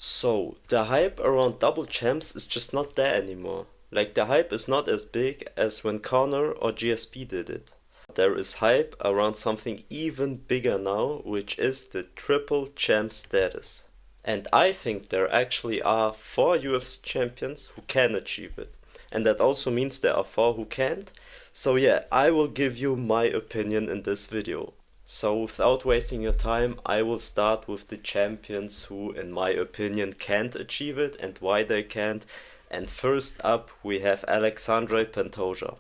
So, the hype around double champs is just not there anymore. Like, the hype is not as big as when Conor or GSP did it. There is hype around something even bigger now, which is the triple champ status. And I think there actually are 4 UFC champions who can achieve it. And that also means there are 4 who can't. So yeah, I will give you my opinion in this video. So without wasting your time, I will start with the champions who, in my opinion, can't achieve it and why they can't. And first up, we have Alexandre Pantoja.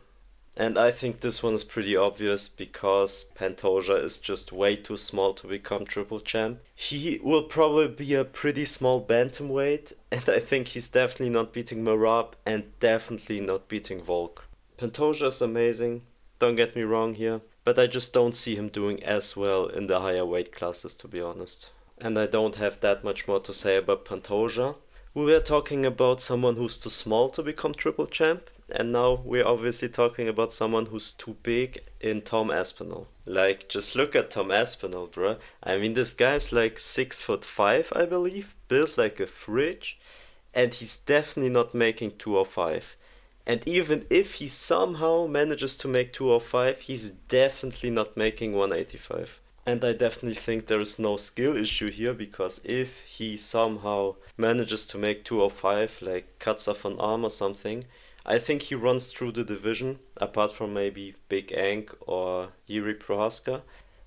And I think this one is pretty obvious because Pantoja is just way too small to become triple champ. He will probably be a pretty small bantamweight, and I think he's definitely not beating Merab and definitely not beating Volk. Pantoja is amazing, don't get me wrong here, but I just don't see him doing as well in the higher weight classes, to be honest. And I don't have that much more to say about Pantoja. We were talking about someone who's too small to become triple champ, and now we're obviously talking about someone who's too big in Tom Aspinall. Like, just look at Tom Aspinall, bruh. I mean, this guy's like 6'5", I believe, built like a fridge, and he's definitely not making 205. And even if he somehow manages to make 205, he's definitely not making 185. And I definitely think there is no skill issue here because if he somehow manages to make 205, like cuts off an arm or something, I think he runs through the division, apart from maybe Big Ank or Yuri Prohaska.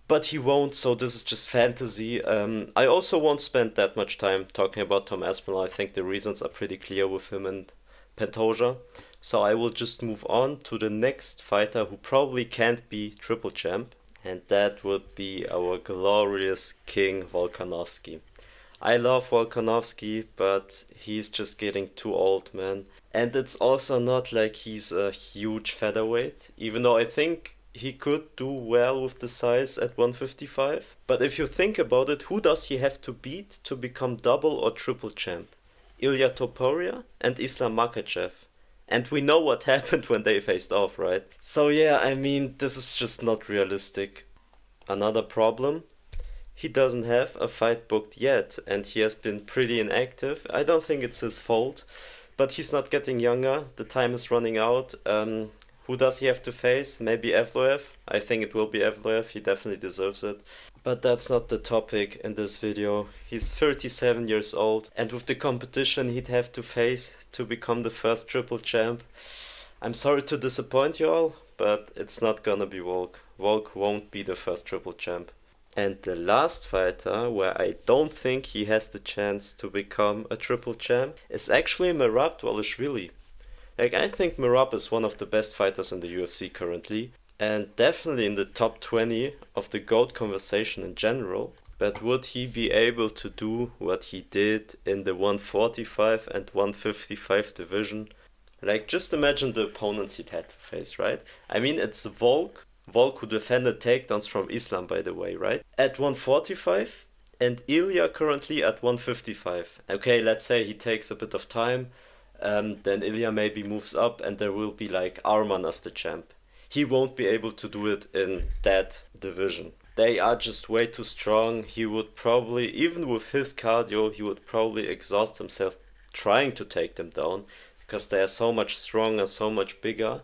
But he won't, so this is just fantasy. I also won't spend that much time talking about Tom Aspinall. I think the reasons are pretty clear with him and Pantoja. So I will just move on to the next fighter who probably can't be triple champ, and that would be our glorious King Volkanovski. I love Volkanovski, but he's just getting too old, man. And it's also not like he's a huge featherweight, even though I think he could do well with the size at 155. But if you think about it, who does he have to beat to become double or triple champ? Ilya Topuria and Islam Makhachev. And we know what happened when they faced off, right? So yeah, I mean, this is just not realistic. Another problem, he doesn't have a fight booked yet, and he has been pretty inactive. I don't think it's his fault, but he's not getting younger. The time is running out. Who does he have to face? Maybe Evloev? I think it will be Evloev. He definitely deserves it. But that's not the topic in this video. He's 37 years old, and with the competition he'd have to face to become the first triple champ, I'm sorry to disappoint you all, but it's not gonna be Volk. Volk won't be the first triple champ. And the last fighter, where I don't think he has the chance to become a triple champ, is actually Merab Dvalishvili. Like, I think Merab is one of the best fighters in the UFC currently, and definitely in the top 20 of the GOAT conversation in general. But would he be able to do what he did in the 145 and 155 division? Like, just imagine the opponents he'd had to face, right? I mean, it's Volk. Volk who defended takedowns from Islam, by the way, right? At 145, and Ilya currently at 155. Okay, let's say he takes a bit of time, then Ilya maybe moves up and there will be like Arman as the champ. He won't be able to do it in that division. They are just way too strong. He would probably, even with his cardio, he would probably exhaust himself trying to take them down because they are so much stronger, so much bigger.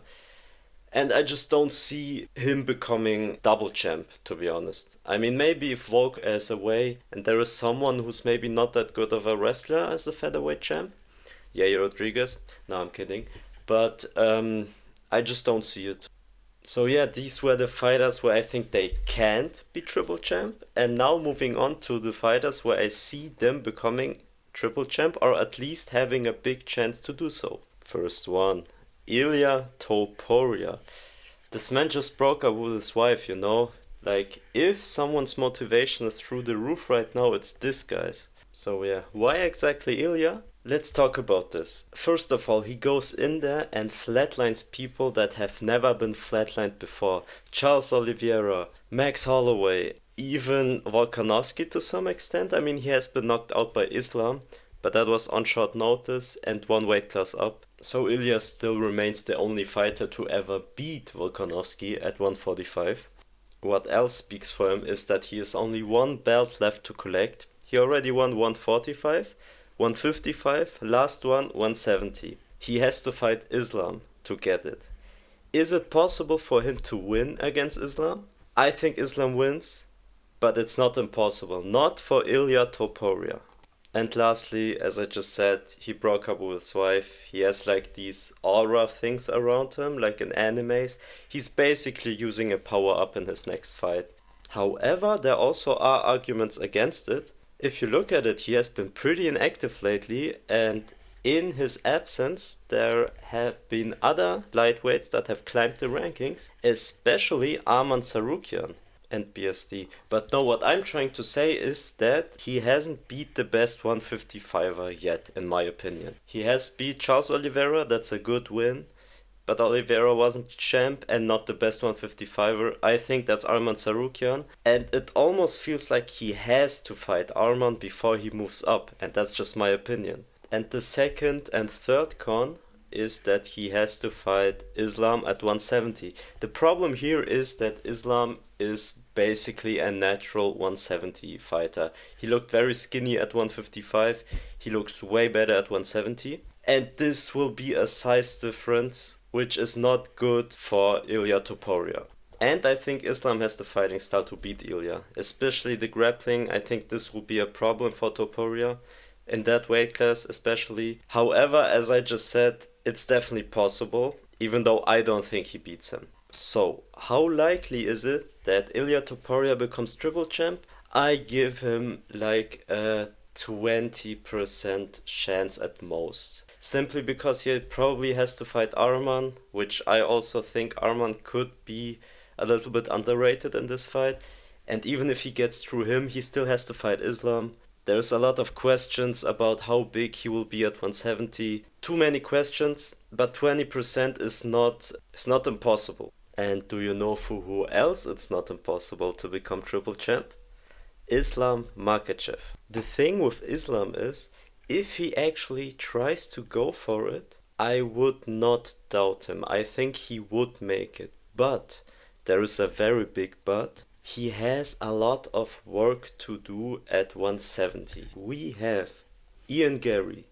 And I just don't see him becoming double champ, to be honest. I mean, maybe if Volk has a way and there is someone who's maybe not that good of a wrestler as a featherweight champ, Yair Rodriguez. No, I'm kidding. But I just don't see it. So yeah, these were the fighters where I think they can't be triple champ. And now moving on to the fighters where I see them becoming triple champ or at least having a big chance to do so. First one, Ilya Topuria. This man just broke up with his wife, you know. Like, if someone's motivation is through the roof right now, it's this guy's. So yeah, why exactly Ilya? Let's talk about this. First of all, he goes in there and flatlines people that have never been flatlined before. Charles Oliveira, Max Holloway, even Volkanovski to some extent. I mean, he has been knocked out by Islam, but that was on short notice and one weight class up. So Ilya still remains the only fighter to ever beat Volkanovski at 145. What else speaks for him is that he has only one belt left to collect. He already won 145, 155, last one 170. He has to fight Islam to get it. Is it possible for him to win against Islam? I think Islam wins, but it's not impossible. Not for Ilya Topuria. And lastly, as I just said, he broke up with his wife. He has like these aura things around him, like in animes. He's basically using a power up in his next fight. However, there also are arguments against it. If you look at it, he has been pretty inactive lately, and in his absence, there have been other lightweights that have climbed the rankings, especially Arman Sarukian and BSD. But no, what I'm trying to say is that he hasn't beat the best 155er yet, in my opinion. He has beat Charles Oliveira, that's a good win, but Oliveira wasn't champ and not the best 155er. I think that's Arman Sarukian, and it almost feels like he has to fight Arman before he moves up, and that's just my opinion. And the second and third con is that he has to fight Islam at 170. The problem here is that Islam is basically a natural 170 fighter. He looked very skinny at 155. He looks way better at 170. And this will be a size difference, which is not good for Ilya Topuria. And I think Islam has the fighting style to beat Ilya. Especially the grappling, I think this will be a problem for Topuria. In that weight class especially. However, as I just said, it's definitely possible, even though I don't think he beats him. So, how likely is it that Ilya Topuria becomes triple champ? I give him like a 20% chance at most. Simply because he probably has to fight Arman, which I also think Arman could be a little bit underrated in this fight. And even if he gets through him, he still has to fight Islam. There's a lot of questions about how big he will be at 170. Too many questions, but 20% is not impossible. And do you know for who else it's not impossible to become triple champ? Islam Makhachev. The thing with Islam is, if he actually tries to go for it, I would not doubt him. I think he would make it. But there is a very big but. He has a lot of work to do at 170. We have Ian Gary.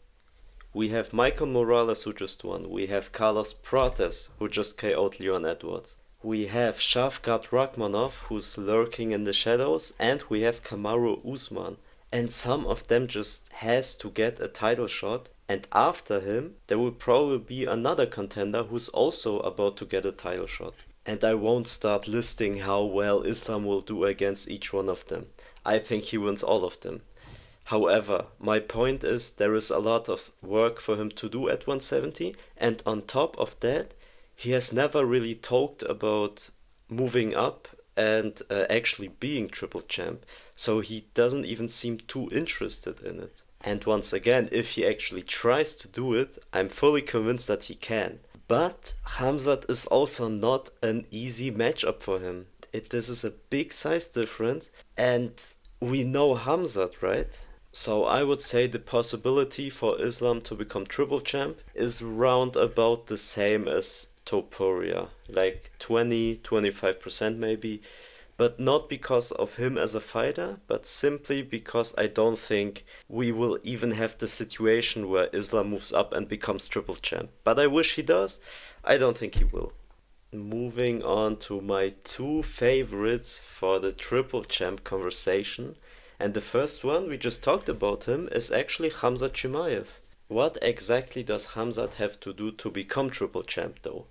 We have Michael Morales, who just won. We have Carlos Prates, who just KO'd Leon Edwards. We have Shavkat Rakhmonov, who's lurking in the shadows. And we have Kamaru Usman. And some of them just has to get a title shot. And after him, there will probably be another contender who's also about to get a title shot. And I won't start listing how well Islam will do against each one of them. I think he wins all of them. However, my point is there is a lot of work for him to do at 170. And on top of that, he has never really talked about moving up and actually being triple champ. So he doesn't even seem too interested in it. And once again, if he actually tries to do it, I'm fully convinced that he can. But Khamzat is also not an easy matchup for him. This is a big size difference, and we know Khamzat, right? So I would say the possibility for Islam to become triple champ is round about the same as Topuria, like 20-25% maybe. But not because of him as a fighter, but simply because I don't think we will even have the situation where Islam moves up and becomes triple champ. But I wish he does. I don't think he will. Moving on to my two favorites for the triple champ conversation. And the first one, we just talked about him, is actually Khamzat Chimaev. What exactly does Khamzat have to do to become triple champ though?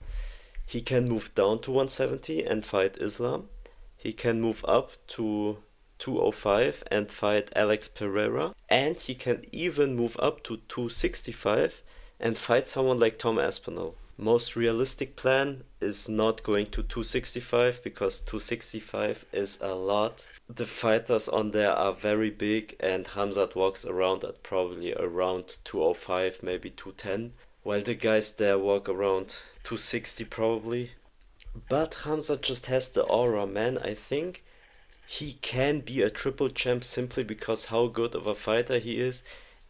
He can move down to 170 and fight Islam. He can move up to 205 and fight Alex Pereira. And he can even move up to 265 and fight someone like Tom Aspinall. Most realistic plan is not going to 265 because 265 is a lot. The fighters on there are very big and Khamzat walks around at probably around 205, maybe 210. While the guys there walk around 260 probably. But Khamzat just has the aura, man. I think he can be a triple champ simply because how good of a fighter he is.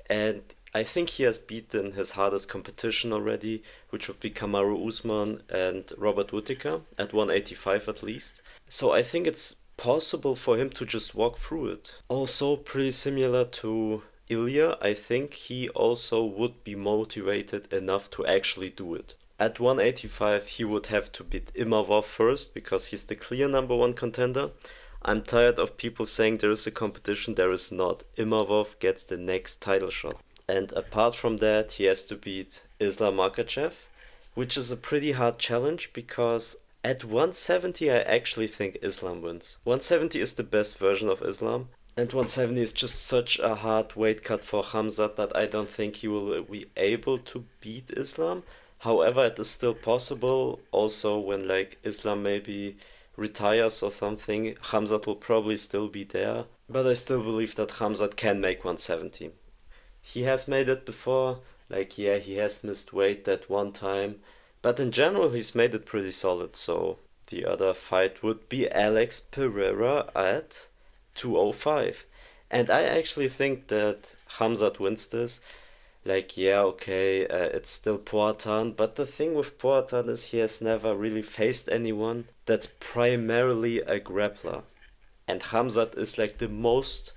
And I think he has beaten his hardest competition already, which would be Kamaru Usman and Robert Whittaker at 185 at least. So I think it's possible for him to just walk through it. Also pretty similar to Ilya, I think he also would be motivated enough to actually do it. At 185, he would have to beat Imavov first because he's the clear number one contender. I'm tired of people saying there is a competition, there is not. Imavov gets the next title shot. And apart from that, he has to beat Islam Makhachev, which is a pretty hard challenge because at 170, I actually think Islam wins. 170 is the best version of Islam, and 170 is just such a hard weight cut for Hamzat that I don't think he will be able to beat Islam. However, it is still possible. Also, when like Islam maybe retires or something, Hamzat will probably still be there. But I still believe that Hamzat can make 170. He has made it before, like yeah, he has missed weight that one time, but in general he's made it pretty solid. So the other fight would be Alex Pereira at 205. And I actually think that Hamzat wins this. Like, yeah, okay, it's still Poatan, but the thing with Poatan is he has never really faced anyone that's primarily a grappler. And Hamzat is like the most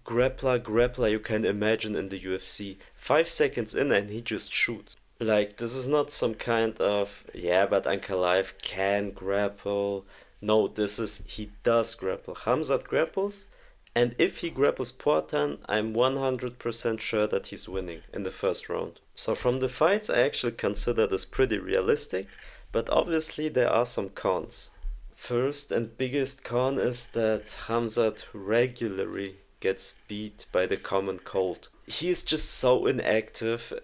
grappler you can imagine in the UFC. 5 seconds in and he just shoots. Like, this is not some kind of, yeah, but Ankalaev can grapple. No, this is, he does grapple. Hamzat grapples, and if he grapples Poatan, I'm 100% sure that he's winning in the first round. So from the fights, I actually consider this pretty realistic, but obviously there are some cons. First and biggest con is that Hamzat regularly gets beat by the common cold. He is just so inactive.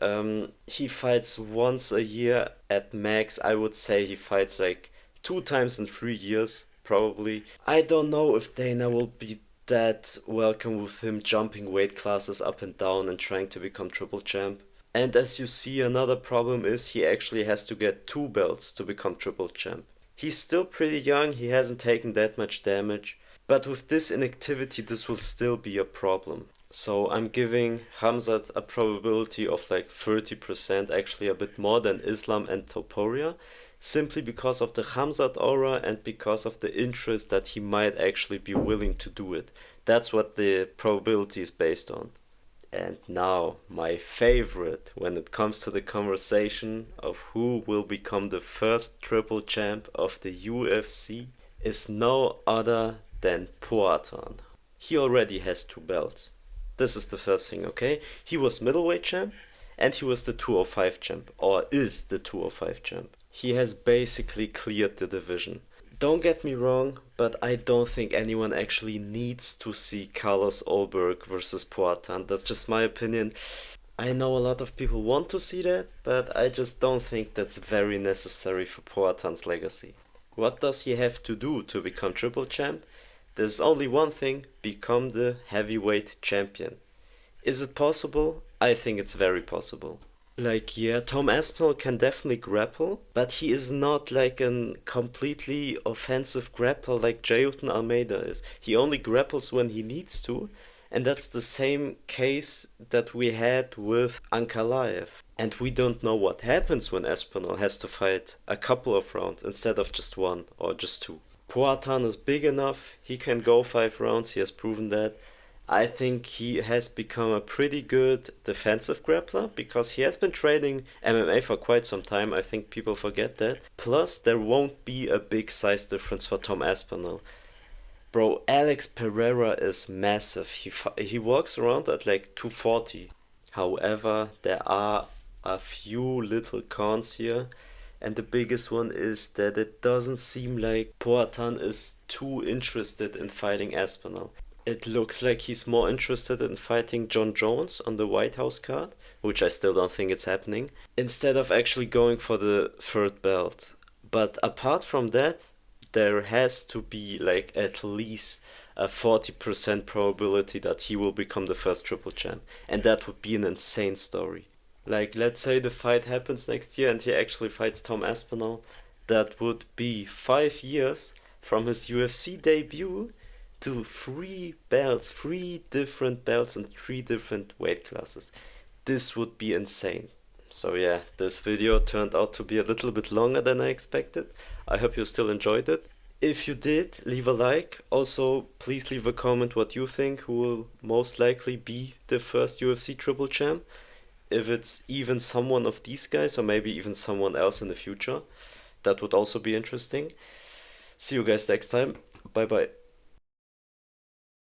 He fights once a year at max. I would say he fights like 2 times in 3 years, probably. I don't know if Dana will be that welcome with him jumping weight classes up and down and trying to become triple champ. And as you see, another problem is he actually has to get 2 belts to become triple champ. He's still pretty young, he hasn't taken that much damage, but with this inactivity this will still be a problem. So I'm giving Hamzat a probability of like 30%, actually a bit more than Islam and Topuria, simply because of the Hamzat aura and because of the interest that he might actually be willing to do it. That's what the probability is based on. And now, my favorite when it comes to the conversation of who will become the first triple champ of the UFC is no other than Poatan. He already has 2 belts. This is the first thing, okay? He was middleweight champ and he was the 205 champ, or is the 205 champ. He has basically cleared the division. Don't get me wrong, but I don't think anyone actually needs to see Carlos Ulberg versus Poatan. That's just my opinion. I know a lot of people want to see that, but I just don't think that's very necessary for Poatan's legacy. What does he have to do to become triple champ? There's only one thing: become the heavyweight champion. Is it possible? I think it's very possible. Like, yeah, Tom Aspinall can definitely grapple, but he is not like a completely offensive grappler like Jailton Almeida is. He only grapples when he needs to, and that's the same case that we had with Ankalaev. And we don't know what happens when Aspinall has to fight a couple of rounds instead of just one or just 2. Poatan is big enough, he can go 5 rounds, he has proven that. I think he has become a pretty good defensive grappler because he has been training MMA for quite some time. I think people forget that. Plus, there won't be a big size difference for Tom Aspinall. Bro, Alex Pereira is massive. He walks around at like 240. However, there are a few little cons here. And the biggest one is that it doesn't seem like Poatan is too interested in fighting Aspinall. It looks like he's more interested in fighting John Jones on the White House card, which I still don't think it's happening, instead of actually going for the 3rd belt. But apart from that, there has to be like at least a 40% probability that he will become the first triple champ. And that would be an insane story. Like, let's say the fight happens next year and he actually fights Tom Aspinall. That would be 5 years from his UFC debut to 3 belts, 3 different belts in 3 different weight classes. This would be insane. So yeah, this video turned out to be a little bit longer than I expected. I hope you still enjoyed it. If you did, leave a like. Also, please leave a comment what you think who will most likely be the first UFC Triple Champ. If it's even someone of these guys or maybe even someone else in the future. That would also be interesting. See you guys next time. Bye bye.